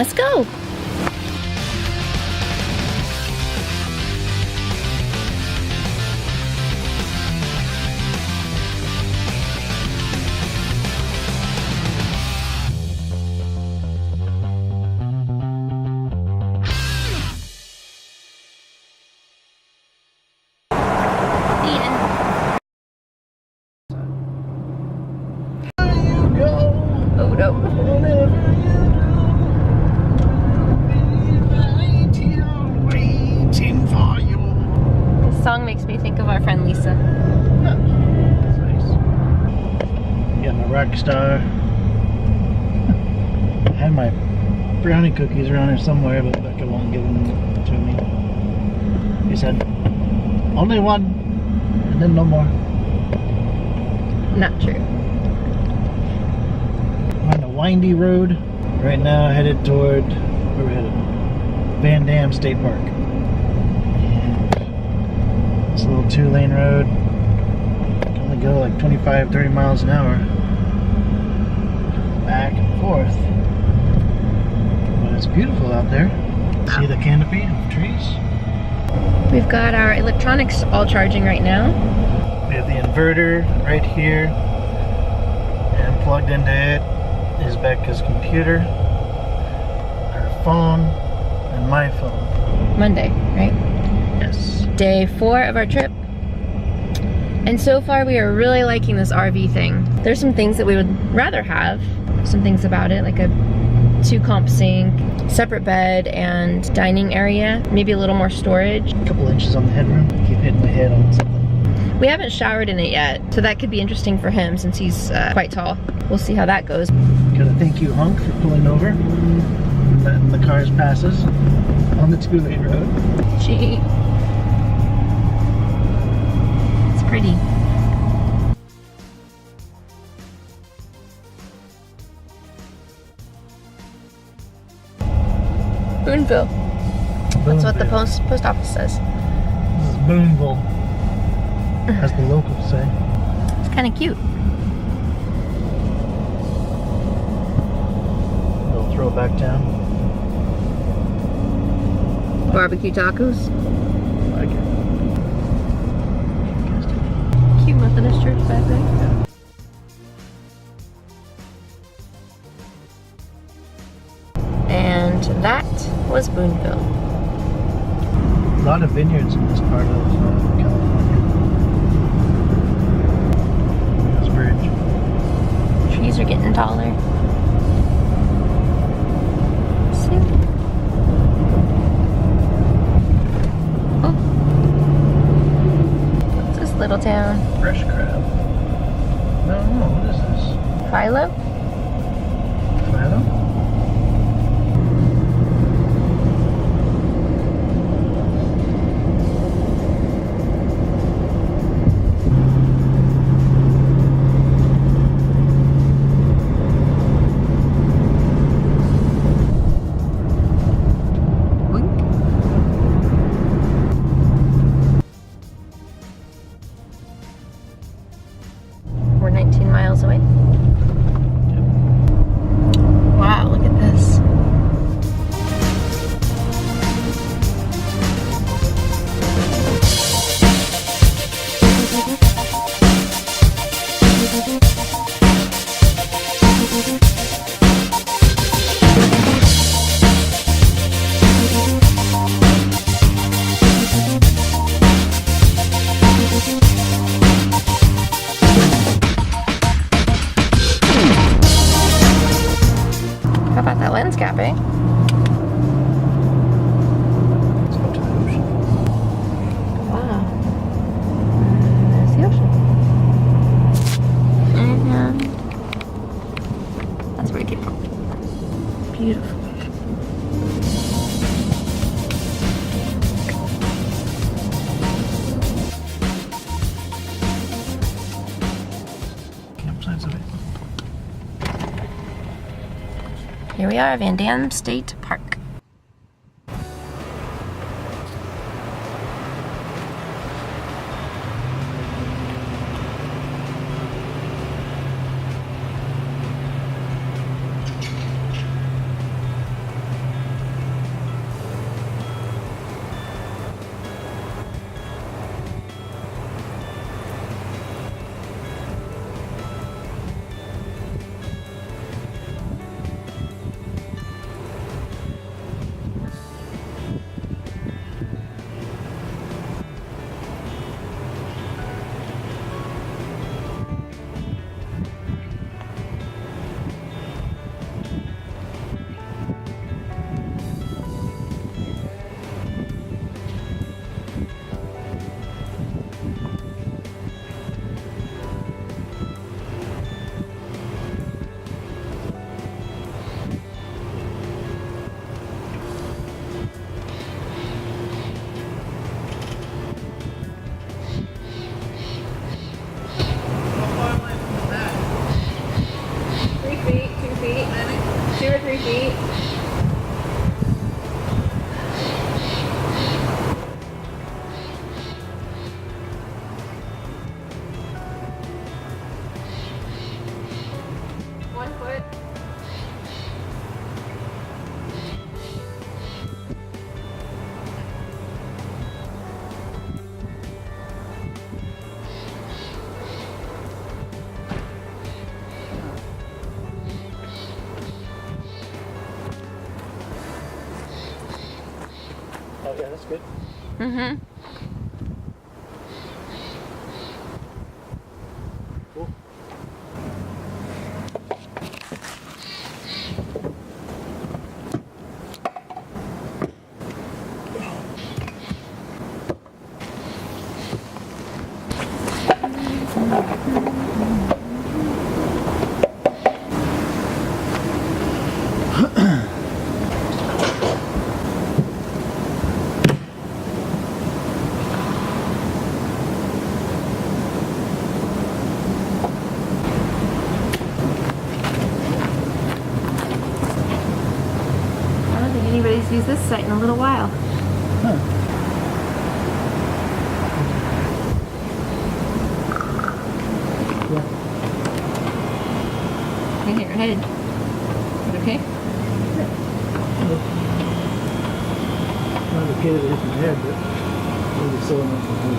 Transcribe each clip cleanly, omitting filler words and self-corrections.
Let's go. Oh no. This song makes me think of our friend Lisa. That's nice. Got my rock star. I had my brownie cookies around here somewhere, but Becca won't give them to me. He said, only one, and then no more. Not true. We're on a windy road right now, headed toward, where we're headed? Van Damme State Park. And it's a little 2-lane road. Can only go like 25, 30 miles an hour. Back and forth. But it's beautiful out there. See the canopy of trees? We've got our electronics all charging right now. We have the inverter right here. And plugged into it is Becca's computer, her phone, and my phone. Monday, right? Yes. Day 4 of our trip. And so far we are really liking this RV thing. There's some things that we would rather have. Some things about it, like a 2-comp sink, separate bed and dining area, maybe a little more storage. A couple inches on the headroom. Keep hitting my head on something. We haven't showered in it yet, so that could be interesting for him since he's quite tall. We'll see how that goes. Got a thank you honk for pulling over, letting the cars pass us on the 2-lane road. Gee. It's pretty. Boonville. That's what the post office says. This is Boonville, as the locals say. It's kind of cute. We'll throw it back down. Barbecue tacos. Like it. Cute Methodist church back there. And that was Boonville. A lot of vineyards in this part of California. This bridge. Trees are getting taller. See? Oh. What's this little town? Fresh crab. No, what is this? Philo? Philo? We're 19 miles away. Wow, look at this. How about that lens cap, eh? Let's go to the ocean. Wow. There's the ocean. And that's where it came from. Beautiful. Campsites of it. Here we are, Van Damme State Park. Oh, yeah, that's good. Mm-hmm. Cool. I don't think anybody's used this site in a little while. Huh. Yeah. Okay, you're headed. Okay? Not the kid that hit my head, but maybe so enough for me.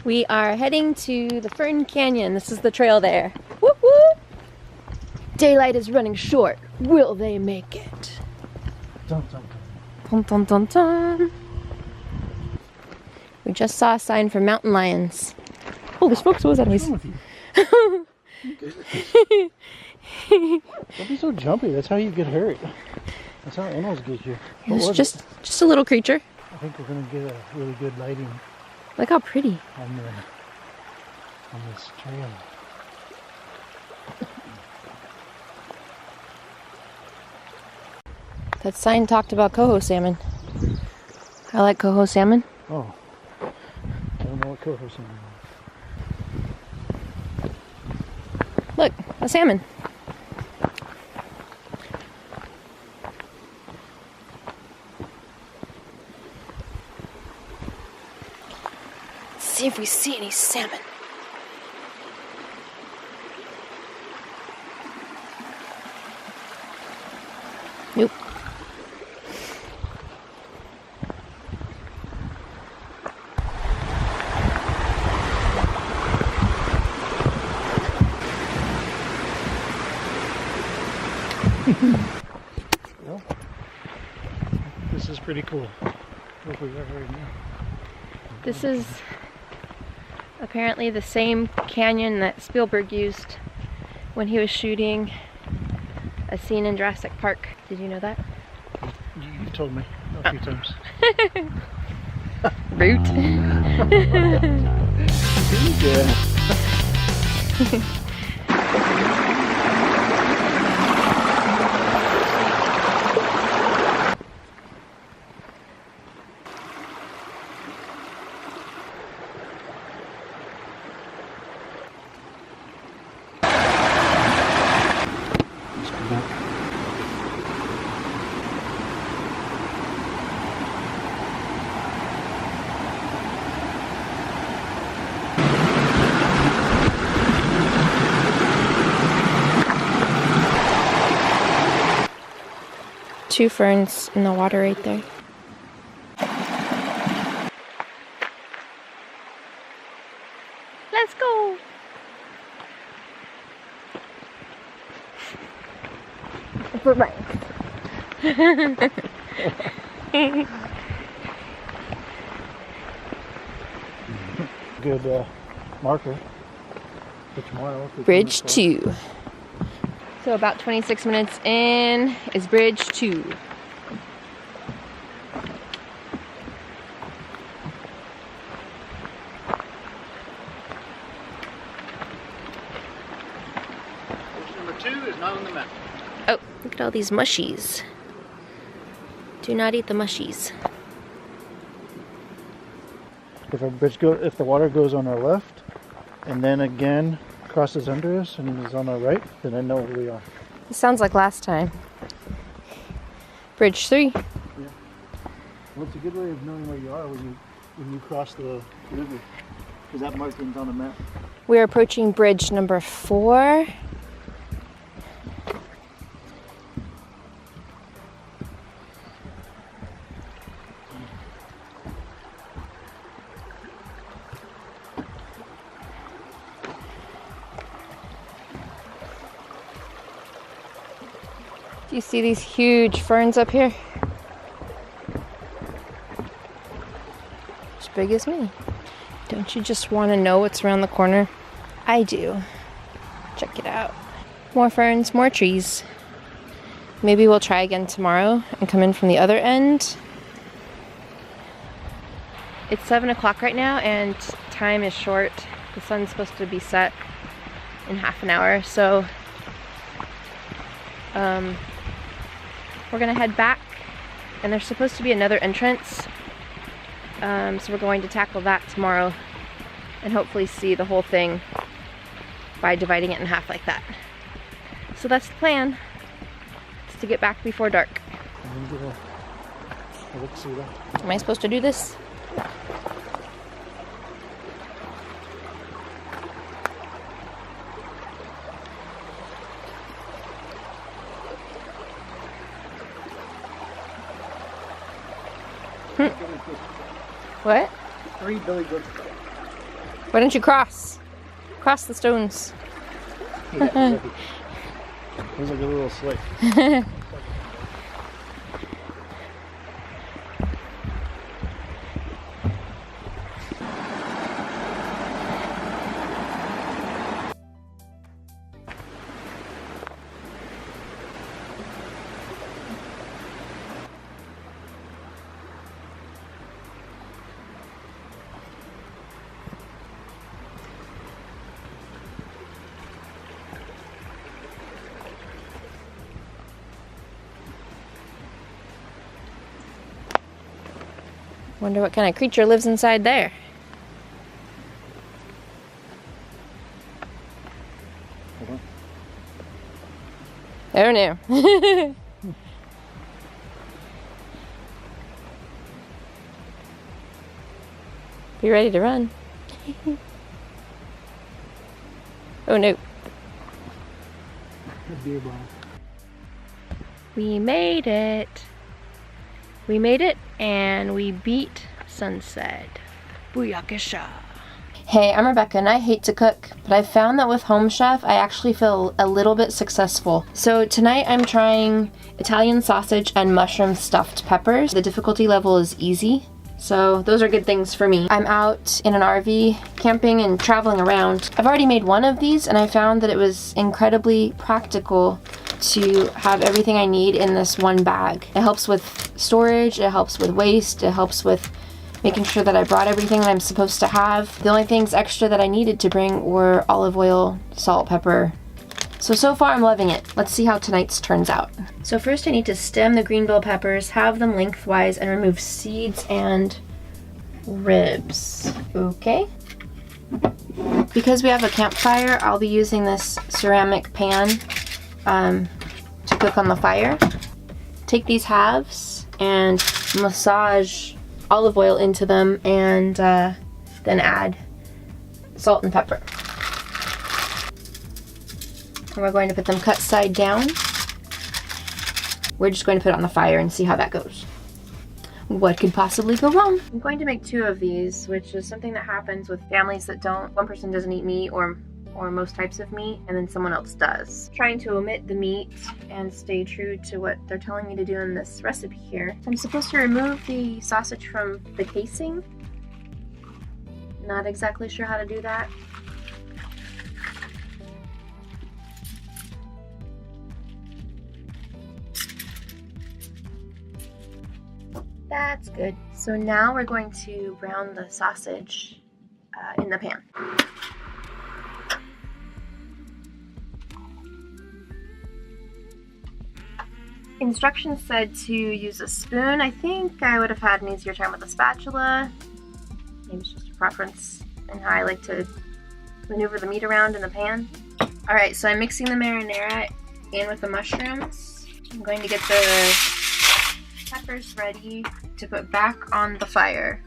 We are heading to the Fern Canyon. This is the trail there. Woo woo! Daylight is running short. Will they make it? Dun, dun, Dun, dun. dun, dun, dun. We just saw a sign for mountain lions. Holy smokes, what was that noise? What's wrong with you? Don't be so jumpy. That's how you get hurt. That's how animals get you. What It's was just it? a little creature. I think we're gonna get a really good lighting Look how pretty. on this trail. That sign talked about coho salmon. I like coho salmon. Oh, I don't know what coho salmon is. Look, a salmon. Let's see if we see any salmon. Nope. Well, this is pretty cool. Where we are right now. This is apparently the same canyon that Spielberg used when he was shooting a scene in Jurassic Park. Did you know that? You've told me a few times. Root. Yeah. Let's go back. Two ferns in the water right there. Let's go. For right. Good marker for tomorrow. if we Bridge come 2. So about 26 minutes in is Bridge 2. Bridge number 2 is not on the map. Oh, look at all these mushies. Do not eat the mushies. If the water goes on our left and then again crosses under us and is on our right, then I know where we are. It sounds like last time. Bridge 3. Yeah. Well, it's a good way of knowing where you are when you cross the river. Is that markings on the map? We're approaching bridge number 4. Do you see these huge ferns up here? As big as me. Don't you just want to know what's around the corner? I do. Check it out. More ferns, more trees. Maybe we'll try again tomorrow and come in from the other end. It's 7 o'clock right now and time is short. The sun's supposed to be set in half an hour, so we're gonna head back, and there's supposed to be another entrance, so we're going to tackle that tomorrow and hopefully see the whole thing by dividing it in half like that. So that's the plan, is to get back before dark. Am I supposed to do this? What? 3 Billy Goats. Why don't you cross? Cross the stones. Yeah, it was like a little slick. Wonder what kind of creature lives inside there. Oh no. Be ready to run. Oh no. Beer bottle. We made it. We made it and we beat sunset. Booyakasha. Hey, I'm Rebecca and I hate to cook, but I found that with Home Chef, I actually feel a little bit successful. So tonight I'm trying Italian sausage and mushroom stuffed peppers. The difficulty level is easy, so those are good things for me. I'm out in an RV camping and traveling around. I've already made one of these and I found that it was incredibly practical to have everything I need in this one bag. It helps with storage, it helps with waste, it helps with making sure that I brought everything that I'm supposed to have. The only things extra that I needed to bring were olive oil, salt, pepper. So far I'm loving it. Let's see how tonight's turns out. So first I need to stem the green bell peppers, have them lengthwise, and remove seeds and ribs. Okay. Because we have a campfire, I'll be using this ceramic pan to cook on the fire. Take these halves and massage olive oil into them and then add salt and pepper. And we're going to put them cut side down. We're just going to put it on the fire and see how that goes. What could possibly go wrong? I'm going to make 2 of these, which is something that happens with families that one person doesn't eat meat or most types of meat, and then someone else does. Trying to omit the meat and stay true to what they're telling me to do in this recipe here. So I'm supposed to remove the sausage from the casing. Not exactly sure how to do that. That's good. So now we're going to brown the sausage in the pan. Instructions said to use a spoon. I think I would have had an easier time with a spatula. Maybe it's just a preference in how I like to maneuver the meat around in the pan. Alright, so I'm mixing the marinara in with the mushrooms. I'm going to get the peppers ready to put back on the fire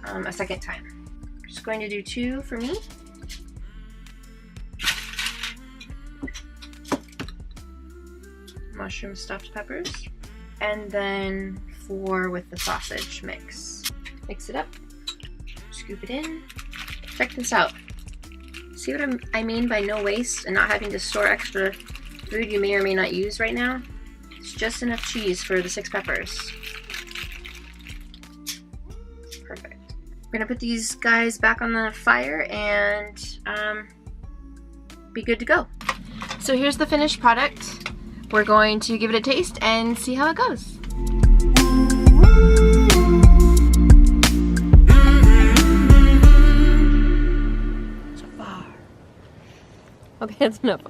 a second time. Just going to do 2 for me. Mushroom stuffed peppers. And then 4 with the sausage mix. Mix it up. Scoop it in. Check this out. See what I mean by no waste and not having to store extra food you may or may not use right now? It's just enough cheese for the 6 peppers. Perfect. We're gonna put these guys back on the fire and be good to go. So here's the finished product. We're going to give it a taste and see how it goes. So far. Okay, that's enough.